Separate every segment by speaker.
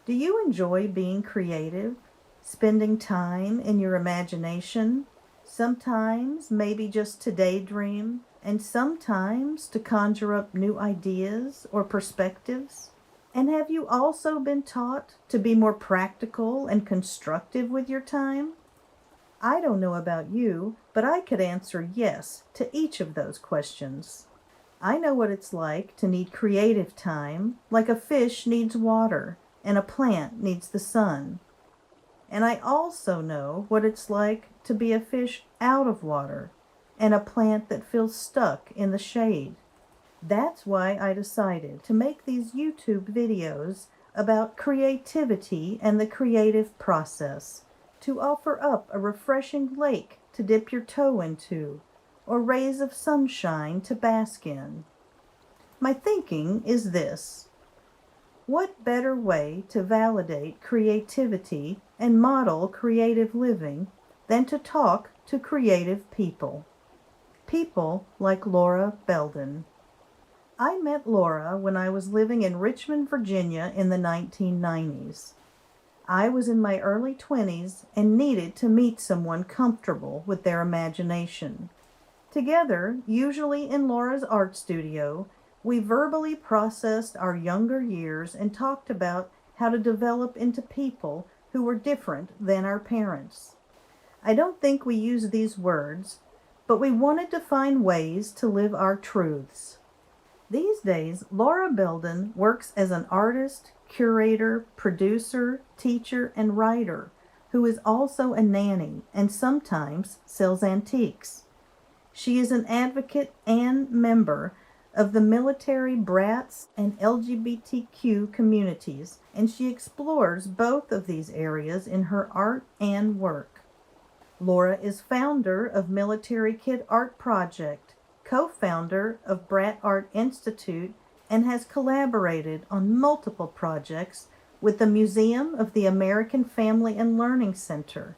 Speaker 1: Do you enjoy being creative, spending time in your imagination? Sometimes maybe just to daydream, and sometimes to conjure up new ideas or perspectives? And have you also been taught to be more practical and constructive with your time? I don't know about you, but I could answer yes to each of those questions. I know what it's like to need creative time, like a fish needs water and a plant needs the sun. And I also know what it's like to be a fish out of water and a plant that feels stuck in the shade. That's why I decided to make these YouTube videos about creativity and the creative process, to offer up a refreshing lake to dip your toe into, or rays of sunshine to bask in. My thinking is this: what better way to validate creativity and model creative living than to talk to creative people? People like Laura Belden. I met Laura when I was living in Richmond, Virginia in the 1990s. I was in my early 20s and needed to meet someone comfortable with their imagination. Together, usually in Laura's art studio, we verbally processed our younger years and talked about how to develop into people who were different than our parents. I don't think we used these words, but we wanted to find ways to live our truths. These days, Laura Belden works as an artist, curator, producer, teacher, and writer who is also a nanny and sometimes sells antiques. She is an advocate and member of the military brats and LGBTQ communities, and she explores both of these areas in her art and work. Laura is founder of Military Kid Art Project, co-founder of Brat Art Institute, and has collaborated on multiple projects with the Museum of the American Family and Learning Center.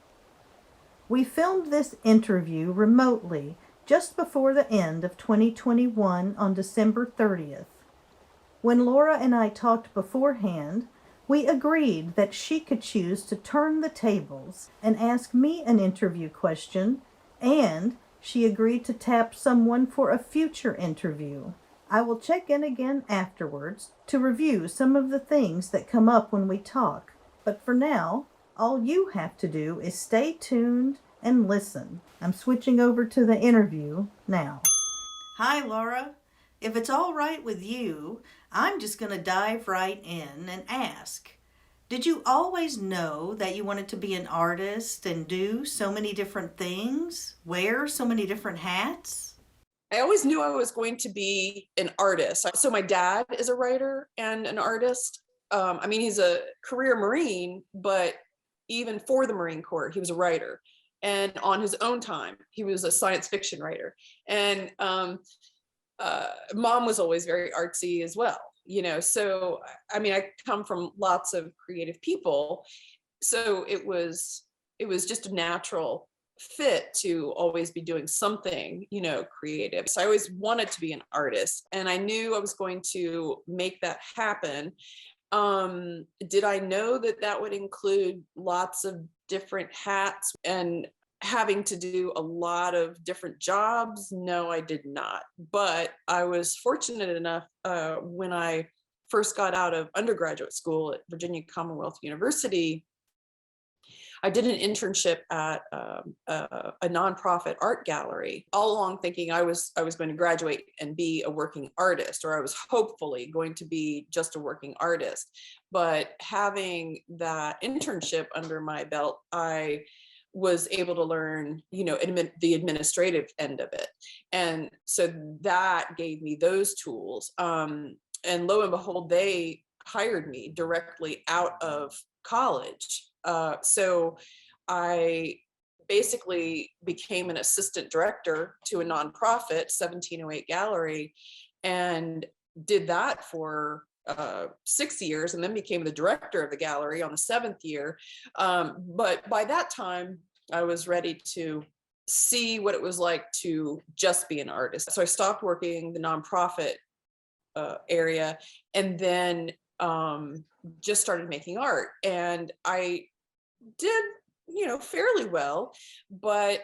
Speaker 1: We filmed this interview remotely just before the end of 2021 on December 30th. When Laura and I talked beforehand, we agreed that she could choose to turn the tables and ask me an interview question, and she agreed to tap someone for a future interview. I will check in again afterwards to review some of the things that come up when we talk, but for now, all you have to do is stay tuned and listen. I'm switching over to the interview now. Hi, Laura. If it's all right with you, I'm just going to dive right in and ask, did you always know that you wanted to be an artist and do so many different things, wear so many different hats?
Speaker 2: I always knew I was going to be an artist. So my dad is a writer and an artist. He's a career Marine, but even for the Marine Corps, he was a writer. And on his own time, he was a science fiction writer. And mom was always very artsy as well. So I come from lots of creative people, so it was just a natural fit to always be doing something creative. So I always wanted to be an artist, and I knew I was going to make that happen. Did I know that that would include lots of different hats and having to do a lot of different jobs? No, I did not. But I was fortunate enough when I first got out of undergraduate school at Virginia Commonwealth University, I did an internship at a nonprofit art gallery, all along thinking I was going to graduate and be a working artist, or I was hopefully going to be just a working artist. But having that internship under my belt, I was able to learn, the administrative end of it. And so that gave me those tools. And lo and behold, they hired me directly out of college. So I basically became an assistant director to a nonprofit, 1708 Gallery, and did that for 6 years, and then became the director of the gallery on the 7th year. But by that time, I was ready to see what it was like to just be an artist. So I stopped working the nonprofit area, and then just started making art, and I did, fairly well, but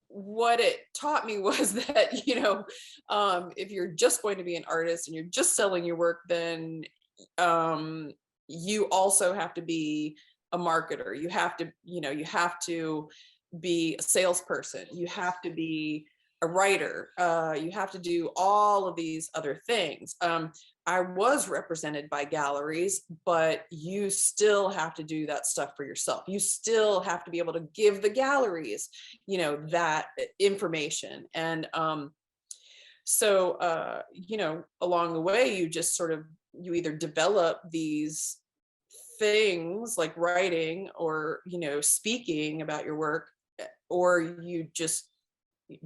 Speaker 2: what it taught me was that, if you're just going to be an artist and you're just selling your work, then um, you also have to be a marketer. You have to be a salesperson. You have to be a writer. You have to do all of these other things. I was represented by galleries, but you still have to do that stuff for yourself. You still have to be able to give the galleries, that information. And along the way, you just sort of, you either develop these things like writing or, speaking about your work, or you just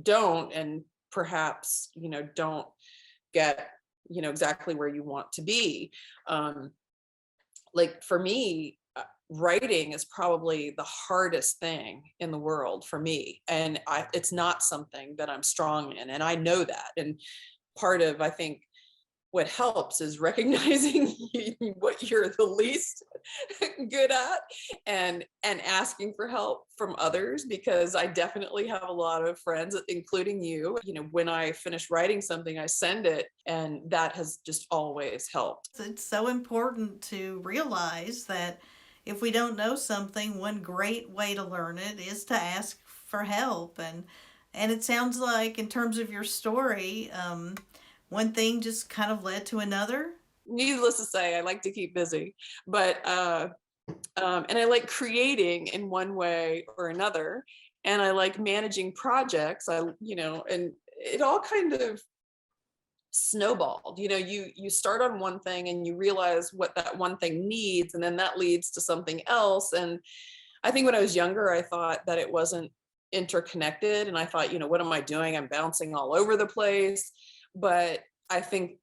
Speaker 2: don't, and perhaps, don't get, exactly where you want to be. Like for me, writing is probably the hardest thing in the world for me. And it's not something that I'm strong in. And I know that. And part of, I think, what helps is recognizing what you're the least good at, and asking for help from others, because I definitely have a lot of friends, including you. When I finish writing something, I send it, and that has just always helped.
Speaker 3: It's so important to realize that if we don't know something, one great way to learn it is to ask for help. And it sounds like, in terms of your story, one thing just kind of led to another.
Speaker 2: Needless to say, I like to keep busy, but and I like creating in one way or another, and I like managing projects. And it all kind of snowballed. You start on one thing and you realize what that one thing needs, and then that leads to something else. And I think when I was younger, I thought that it wasn't interconnected, and I thought, what am I doing? I'm bouncing all over the place. But I think,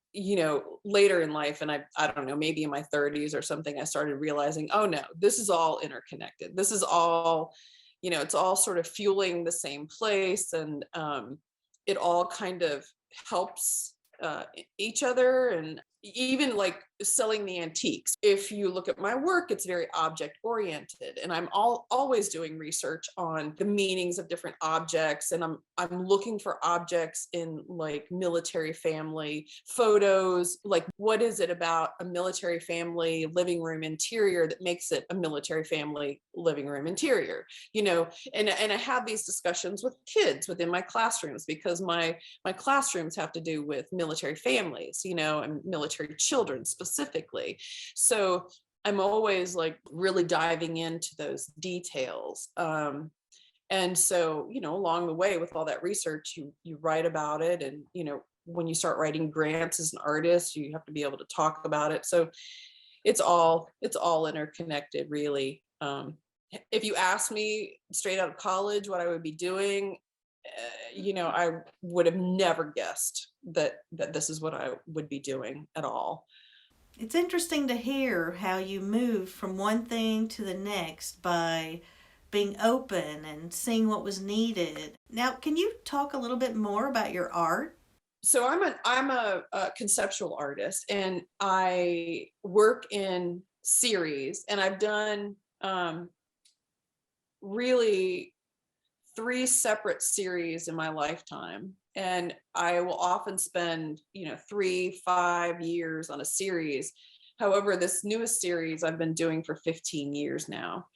Speaker 2: later in life, and I don't know, maybe in my 30s or something, I started realizing, oh no, this is all interconnected. This is all, it's all sort of fueling the same place, and it all kind of helps each other. And even like selling the antiques, if you look at my work, it's very object oriented, and I'm always doing research on the meanings of different objects, and I'm looking for objects in like military family photos. Like, what is it about a military family living room interior that makes it a military family living room interior? And I have these discussions with kids within my classrooms, because my classrooms have to do with military families, and military children specifically. So I'm always like really diving into those details. And so, along the way with all that research, you write about it. And, when you start writing grants as an artist, you have to be able to talk about it. So it's all interconnected, really. If you asked me straight out of college what I would be doing, I would have never guessed that this is what I would be doing at all.
Speaker 3: It's interesting to hear how you moved from one thing to the next by being open and seeing what was needed. Now, can you talk a little bit more about your art?
Speaker 2: So I'm a conceptual artist, and I work in series, and I've done really 3 separate series in my lifetime. And I will often spend, 3-5 years on a series. However, this newest series I've been doing for 15 years now.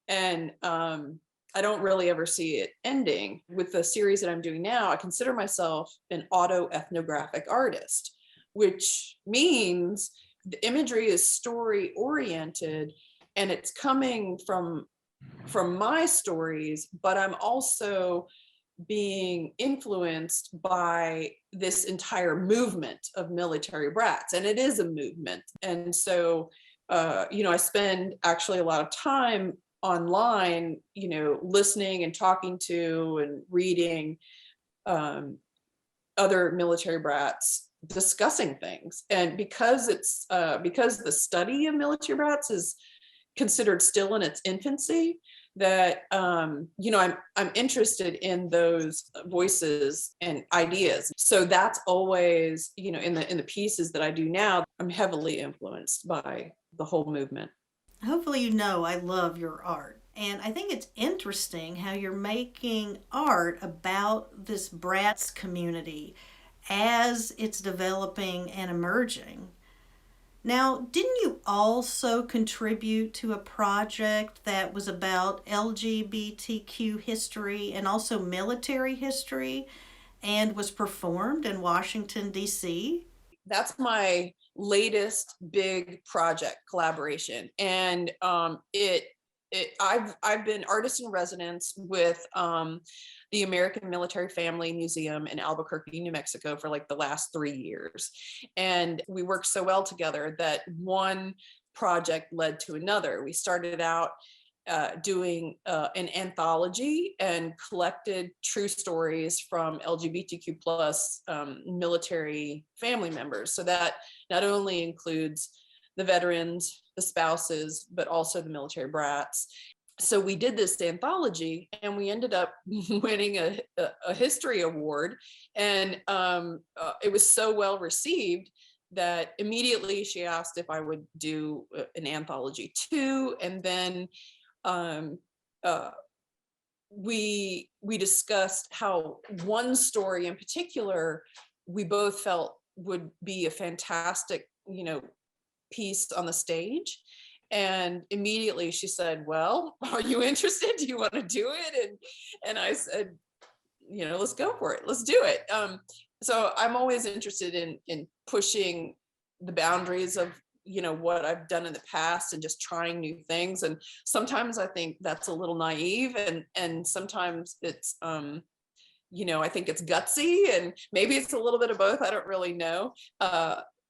Speaker 2: And I don't really ever see it ending. With the series that I'm doing now, I consider myself an autoethnographic artist, which means the imagery is story oriented, and it's coming from my stories, but I'm also being influenced by this entire movement of military brats, and it is a movement. And so I spend actually a lot of time online, listening and talking to and reading other military brats discussing things. And because because the study of military brats is considered still in its infancy, that I'm interested in those voices and ideas. So that's always, in the pieces that I do now, I'm heavily influenced by the whole movement.
Speaker 3: Hopefully, you know I love your art. And I think it's interesting how you're making art about this Bratz community as it's developing and emerging. Now, didn't you also contribute to a project that was about LGBTQ history and also military history and was performed in Washington, D.C.?
Speaker 2: That's my latest big project collaboration, and I've been artist in residence with the American Military Family Museum in Albuquerque, New Mexico for like the last 3 years. And we worked so well together that one project led to another. We started out doing an anthology and collected true stories from LGBTQ plus military family members. So that not only includes the veterans, the spouses, but also the military brats. So we did this anthology and we ended up winning a history award. And it was so well received that immediately she asked if I would do an anthology too. And then we discussed how one story in particular we both felt would be a fantastic, piece on the stage. And immediately she said, well, are you interested? Do you want to do it? And I said, let's go for it. Let's do it. So I'm always interested in pushing the boundaries of, what I've done in the past and just trying new things. And sometimes I think that's a little naive, and sometimes it's, I think it's gutsy, and maybe it's a little bit of both. I don't really know.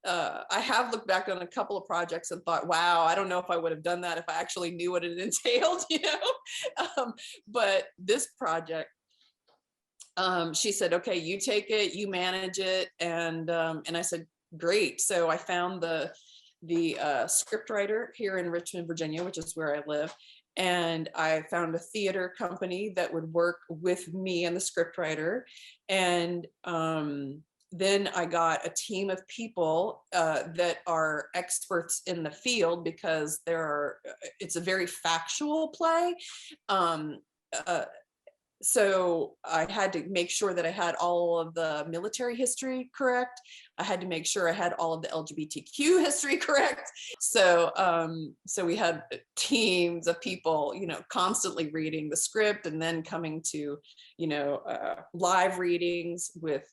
Speaker 2: I have looked back on a couple of projects and thought, wow, I don't know if I would have done that if I actually knew what it entailed, but this project, she said, okay, you take it, you manage it. And I said, great. So I found the script writer here in Richmond, Virginia, which is where I live. And I found a theater company that would work with me and the script writer. And then I got a team of people that are experts in the field, because it's a very factual play. So I had to make sure that I had all of the military history correct. I had to make sure I had all of the LGBTQ history correct. So we had teams of people, constantly reading the script, and then coming to, live readings with,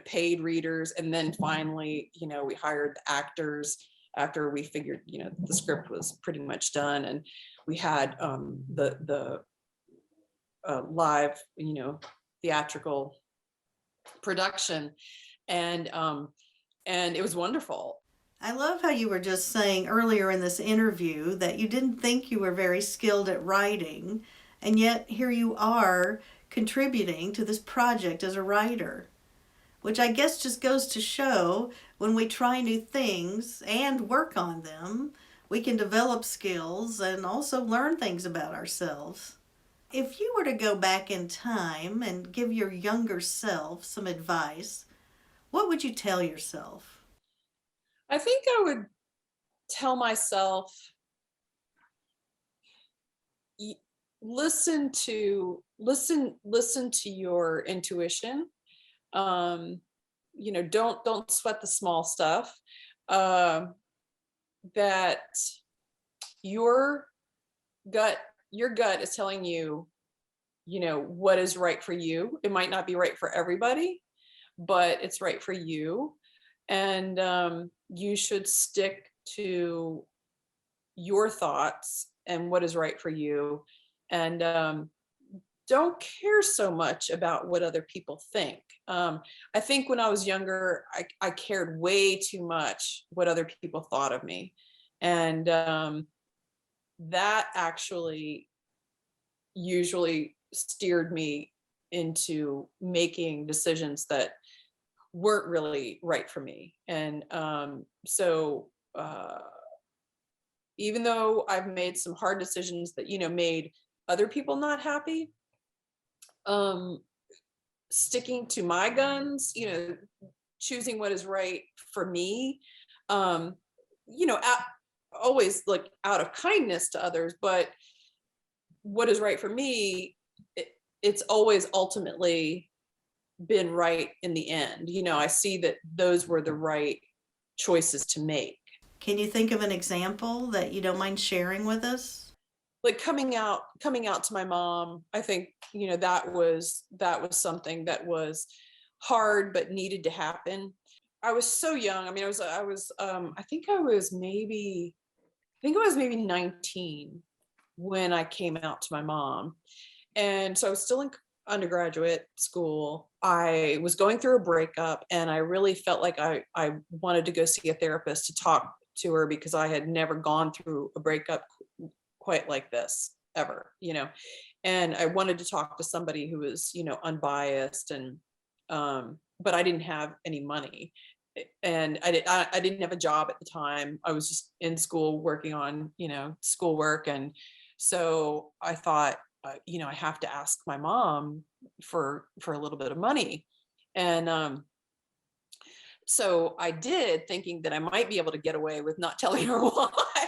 Speaker 2: paid readers. And then finally, we hired the actors after we figured, the script was pretty much done. And we had the live, theatrical production, and it was wonderful.
Speaker 3: I love how you were just saying earlier in this interview that you didn't think you were very skilled at writing, and yet here you are contributing to this project as a writer, which I guess just goes to show when we try new things and work on them, we can develop skills and also learn things about ourselves. If you were to go back in time and give your younger self some advice, what would you tell yourself?
Speaker 2: I think I would tell myself, listen to your intuition. Don't sweat the small stuff. That your gut is telling you, what is right for you. It might not be right for everybody, but it's right for you. And you should stick to your thoughts and what is right for you. And don't care so much about what other people think. I think when I was younger, I cared way too much what other people thought of me. And that actually usually steered me into making decisions that weren't really right for me. And so even though I've made some hard decisions that, made other people not happy. Um, Sticking to my guns, choosing what is right for me, um, always like out of kindness to others, but what is right for me, it's always ultimately been right in the end. I see that those were the right choices to make.
Speaker 3: Can you think of an example that you don't mind sharing with us?
Speaker 2: Like coming out to my mom, I think, that was something that was hard but needed to happen. I was so young. I mean, I think I was maybe 19 when I came out to my mom. And so I was still in undergraduate school. I was going through a breakup, and I really felt like I wanted to go see a therapist to talk to her, because I had never gone through a breakup quite like this ever, and I wanted to talk to somebody who was, unbiased, and but I didn't have any money, and I didn't have a job at the time. I was just in school working on, schoolwork. And so I thought, I have to ask my mom for a little bit of money. And so I did, thinking that I might be able to get away with not telling her why,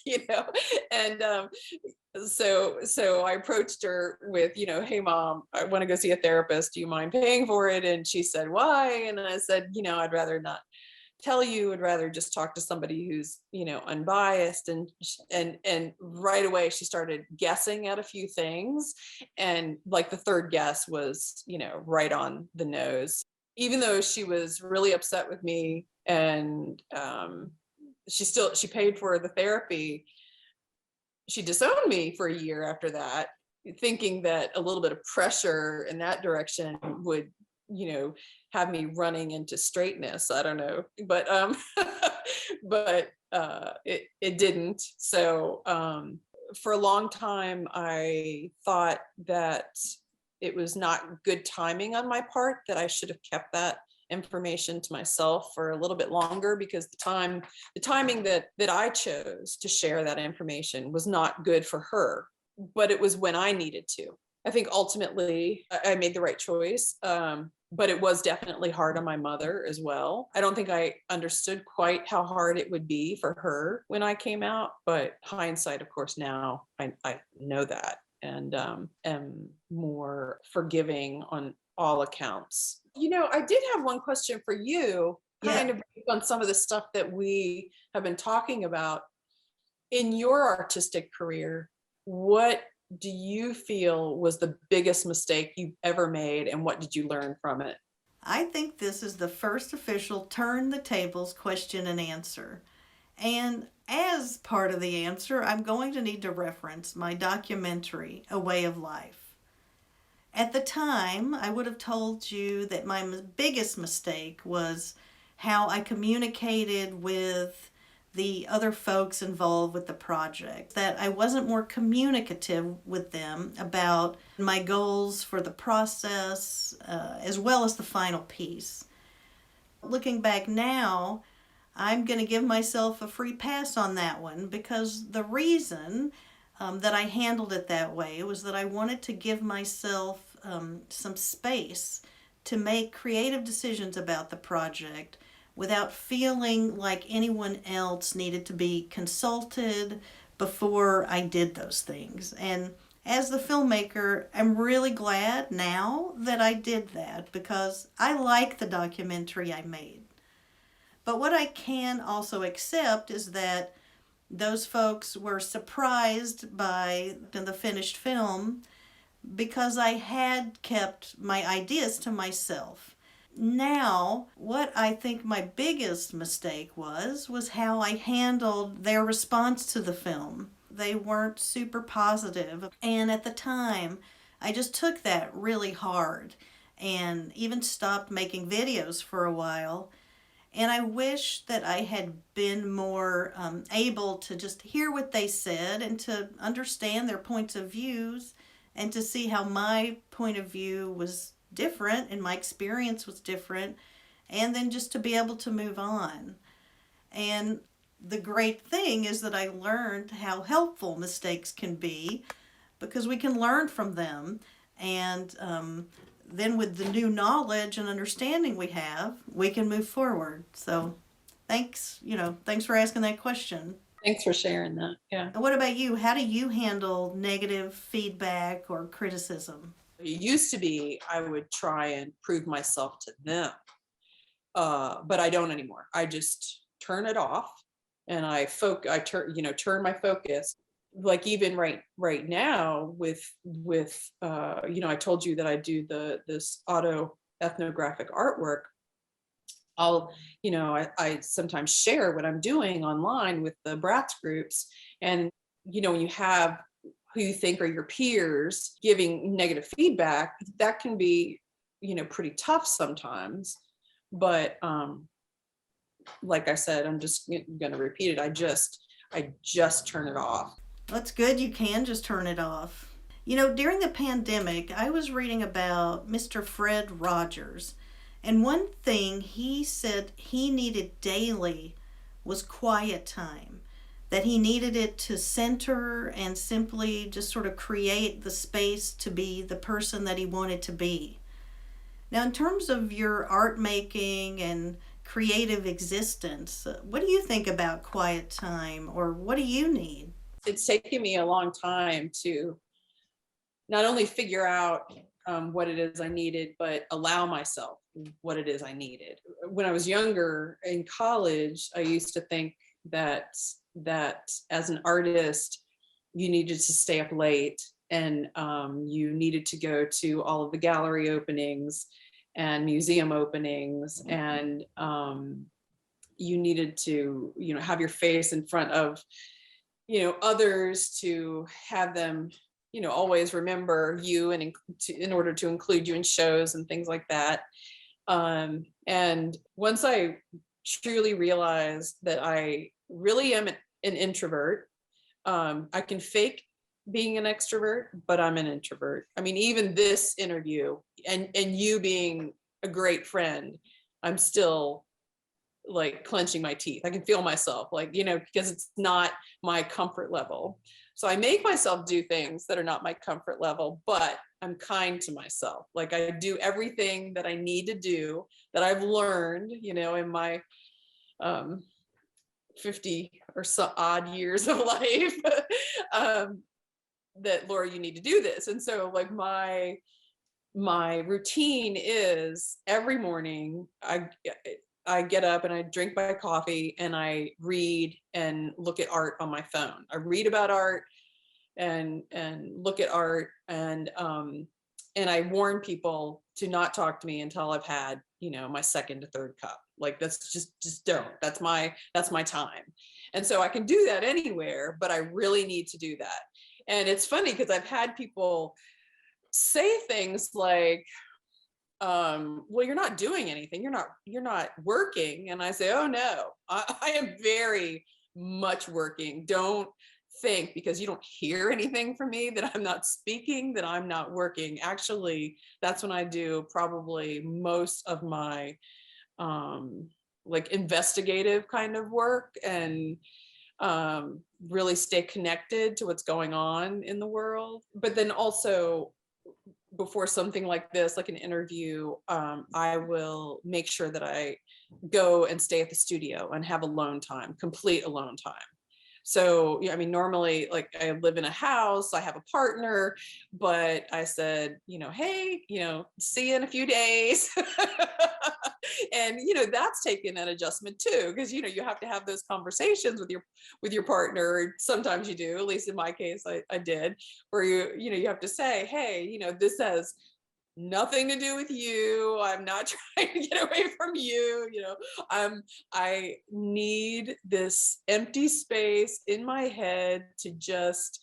Speaker 2: you know. And so I approached her with, hey mom, I want to go see a therapist. Do you mind paying for it? And she said, why? And I said, I'd rather not tell you. I'd rather just talk to somebody who's, unbiased. And right away she started guessing at a few things. And like the third guess was, right on the nose. Even though she was really upset with me, and she paid for the therapy, she disowned me for a year after that, thinking that a little bit of pressure in that direction would, have me running into straightness. I don't know, but it didn't. So for a long time, I thought that it was not good timing on my part, that I should have kept that information to myself for a little bit longer, because the timing that I chose to share that information was not good for her, but it was when I needed to. I think ultimately I made the right choice. But it was definitely hard on my mother as well. I don't think I understood quite how hard it would be for her when I came out, but hindsight, of course, now I know that, and am more forgiving on all accounts. I did have one question for you, kind of based on some of the stuff that we have been talking about. In your artistic career, what do you feel was the biggest mistake you've ever made, and what did you learn from it?
Speaker 3: I think this is the first official Turn the Tables question and answer. And as part of the answer, I'm going to need to reference my documentary, A Way of Life. At the time, I would have told you that my biggest mistake was how I communicated with the other folks involved with the project, that I wasn't more communicative with them about my goals for the process, as well as the final piece. Looking back now, I'm going to give myself a free pass on that one, because the reason that I handled it that way was that I wanted to give myself some space to make creative decisions about the project without feeling like anyone else needed to be consulted before I did those things. And as the filmmaker, I'm really glad now that I did that, because I like the documentary I made. But what I can also accept is that those folks were surprised by the finished film, because I had kept my ideas to myself. Now, what I think my biggest mistake was how I handled their response to the film. They weren't super positive, and at the time, I just took that really hard and even stopped making videos for a while. And I wish that I had been more able to just hear what they said and to understand their points of views, and to see how my point of view was different and my experience was different, and then just to be able to move on. And the great thing is that I learned how helpful mistakes can be, because we can learn from them. And then with the new knowledge and understanding we have, we can move forward. So thanks for asking that question.
Speaker 2: Thanks for sharing that. Yeah.
Speaker 3: And what about you? How do you handle negative feedback or criticism?
Speaker 2: It used to be I would try and prove myself to them, but I don't anymore. I just turn it off, and turn my focus. Like even right now with I told you that I do this auto ethnographic artwork. I sometimes share what I'm doing online with the Bratz groups. And, when you have who you think are your peers giving negative feedback, that can be, pretty tough sometimes. But like I said, I'm just going to repeat it. I just turn it off.
Speaker 3: That's good. You can just turn it off. During the pandemic, I was reading about Mr. Fred Rogers. And one thing he said he needed daily was quiet time, that he needed it to center and simply just sort of create the space to be the person that he wanted to be. Now, in terms of your art making and creative existence, what do you think about quiet time, or what do you need?
Speaker 2: It's taken me a long time to not only figure out what it is I needed, but allow myself what it is I needed. When I was younger in college, I used to think that as an artist, you needed to stay up late, and you needed to go to all of the gallery openings and museum openings, and you needed to, have your face in front of, others to have them always remember you, and in order to include you in shows and things like that. And once I truly realized that I really am an introvert, I can fake being an extrovert, but I'm an introvert. I mean, even this interview and you being a great friend, I'm still like clenching my teeth. I can feel myself because it's not my comfort level. So I make myself do things that are not my comfort level, but I'm kind to myself. Like I do everything that I need to do, that I've learned, in my 50 or so odd years of life, that Laura, you need to do this. And so like my routine is every morning I get up and I drink my coffee and I read and look at art on my phone. I read about art and look at art, and I warn people to not talk to me until I've had, my second to third cup. Like that's just don't. That's my time. And so I can do that anywhere, but I really need to do that. And it's funny because I've had people say things like, well, you're not doing anything. You're not working. And I say, oh no, I am very much working. Don't think because you don't hear anything from me that I'm not speaking, that I'm not working. Actually, that's when I do probably most of my like investigative kind of work, and really stay connected to what's going on in the world. But then also, before something like this, like an interview, I will make sure that I go and stay at the studio and have alone time, complete alone time. So, I mean, normally, like I live in a house, I have a partner, but I said, hey, see you in a few days. And, that's taken an adjustment too, because, you have to have those conversations with your partner. Sometimes you do, at least in my case, I did, where you have to say, hey, this has nothing to do with you. I'm not trying to get away from you. I need this empty space in my head to just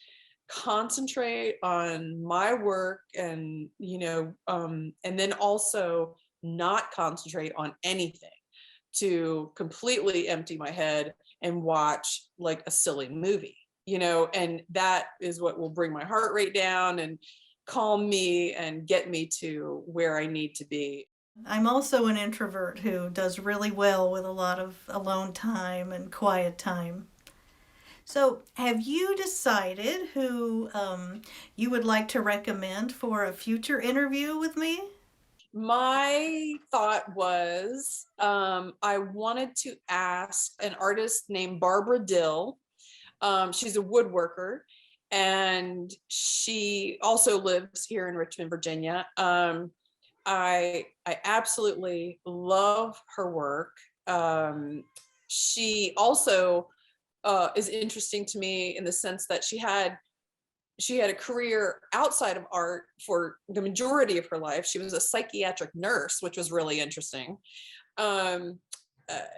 Speaker 2: concentrate on my work, and and then also not concentrate on anything, to completely empty my head and watch like a silly movie, and that is what will bring my heart rate down and calm me and get me to where I need to be.
Speaker 3: I'm also an introvert who does really well with a lot of alone time and quiet time. So, have you decided who you would like to recommend for a future interview with me?
Speaker 2: My thought was I wanted to ask an artist named Barbara Dill. She's a woodworker and she also lives here in Richmond, Virginia. I absolutely love her work. She also is interesting to me in the sense that she had a career outside of art for the majority of her life. She was a psychiatric nurse, which was really interesting. Um,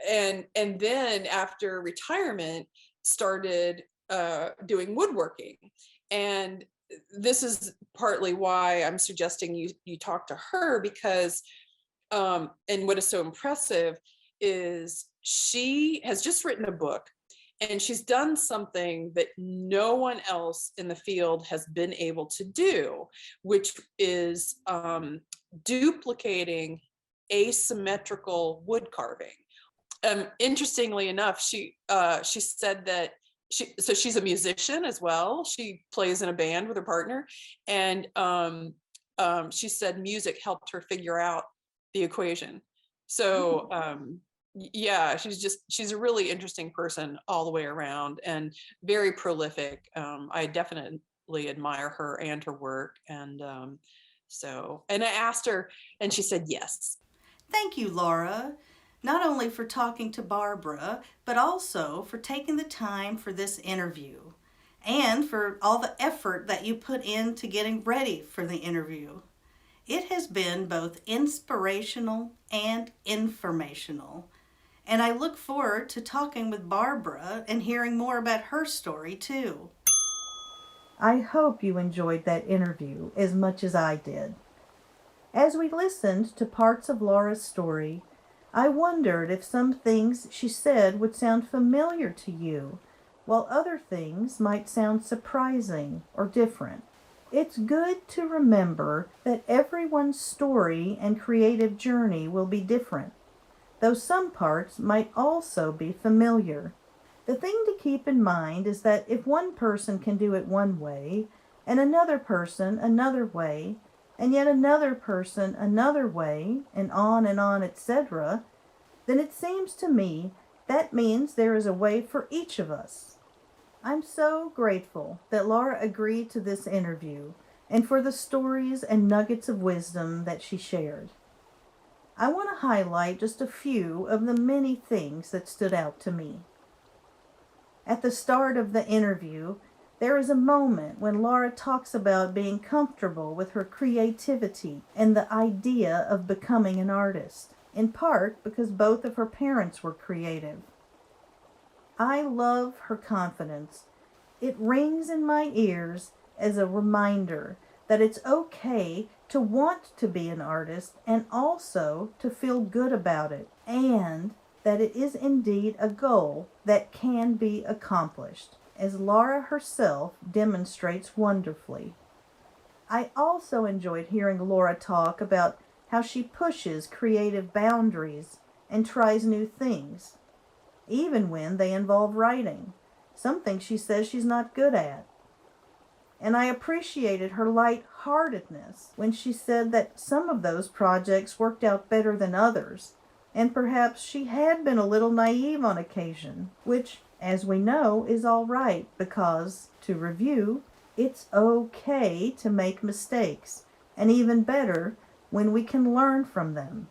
Speaker 2: and then after retirement, started doing woodworking. And this is partly why I'm suggesting you talk to her because and what is so impressive is she has just written a book and she's done something that no one else in the field has been able to do, which is duplicating asymmetrical wood carving. Interestingly enough, she said that she's a musician as well. She plays in a band with her partner, and she said music helped her figure out the equation. So yeah, she's a really interesting person all the way around and very prolific. I definitely admire her and her work. And and I asked her and she said yes.
Speaker 3: Thank you, Laura, not only for talking to Barbara, but also for taking the time for this interview and for all the effort that you put into getting ready for the interview. It has been both inspirational and informational, and I look forward to talking with Barbara and hearing more about her story too.
Speaker 1: I hope you enjoyed that interview as much as I did. As we listened to parts of Laura's story, I wondered if some things she said would sound familiar to you, while other things might sound surprising or different. It's good to remember that everyone's story and creative journey will be different, though some parts might also be familiar. The thing to keep in mind is that if one person can do it one way, and another person another way, and yet another person another way, and on, etc., then it seems to me that means there is a way for each of us. I'm so grateful that Laura agreed to this interview and for the stories and nuggets of wisdom that she shared. I want to highlight just a few of the many things that stood out to me. At the start of the interview, there is a moment when Laura talks about being comfortable with her creativity and the idea of becoming an artist, in part because both of her parents were creative. I love her confidence. It rings in my ears as a reminder that it's okay to want to be an artist and also to feel good about it, and that it is indeed a goal that can be accomplished, as Laura herself demonstrates wonderfully. I also enjoyed hearing Laura talk about how she pushes creative boundaries and tries new things, even when they involve writing, something she says she's not good at. And I appreciated her light-heartedness when she said that some of those projects worked out better than others, and perhaps she had been a little naive on occasion, which, as we know, is all right because, to review, it's okay to make mistakes, and even better when we can learn from them.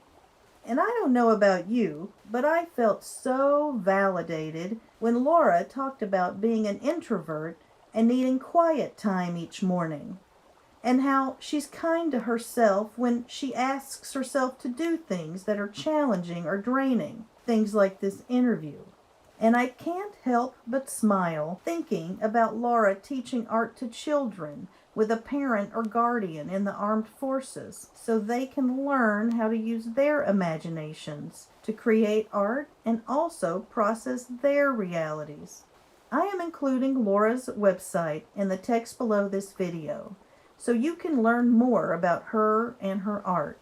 Speaker 1: And I don't know about you, but I felt so validated when Laura talked about being an introvert and needing quiet time each morning, and how she's kind to herself when she asks herself to do things that are challenging or draining, things like this interview. And I can't help but smile thinking about Laura teaching art to children with a parent or guardian in the armed forces so they can learn how to use their imaginations to create art and also process their realities. I am including Laura's website in the text below this video so you can learn more about her and her art.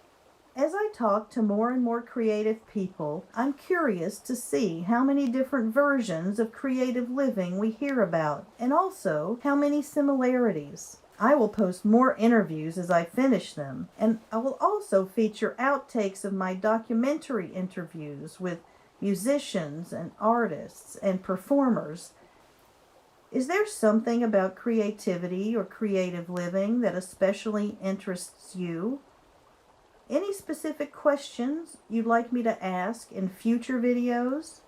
Speaker 1: As I talk to more and more creative people, I'm curious to see how many different versions of creative living we hear about, and also how many similarities. I will post more interviews as I finish them, and I will also feature outtakes of my documentary interviews with musicians and artists and performers. Is there something about creativity or creative living that especially interests you? Any specific questions you'd like me to ask in future videos?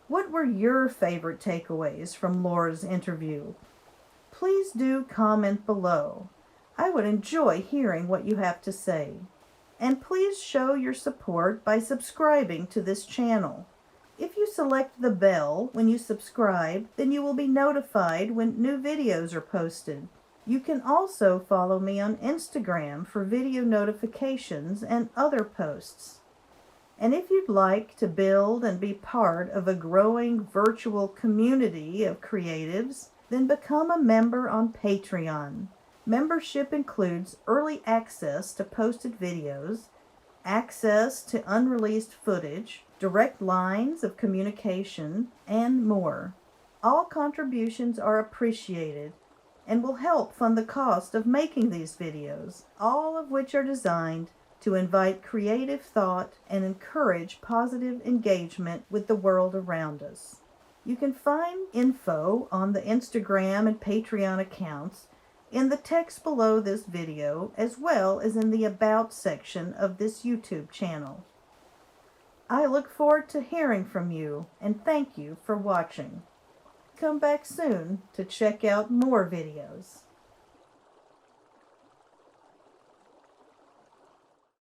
Speaker 1: What were your favorite takeaways from Laura's interview? Please do comment below. I would enjoy hearing what you have to say. And please show your support by subscribing to this channel. If you select the bell when you subscribe, then you will be notified when new videos are posted. You can also follow me on Instagram for video notifications and other posts. And if you'd like to build and be part of a growing virtual community of creatives, then become a member on Patreon. Membership includes early access to posted videos, access to unreleased footage, direct lines of communication, and more. All contributions are appreciated and will help fund the cost of making these videos, all of which are designed to invite creative thought and encourage positive engagement with the world around us. You can find info on the Instagram and Patreon accounts in the text below this video, as well as in the About section of this YouTube channel. I look forward to hearing from you, and thank you for watching. Come back soon to check out more videos.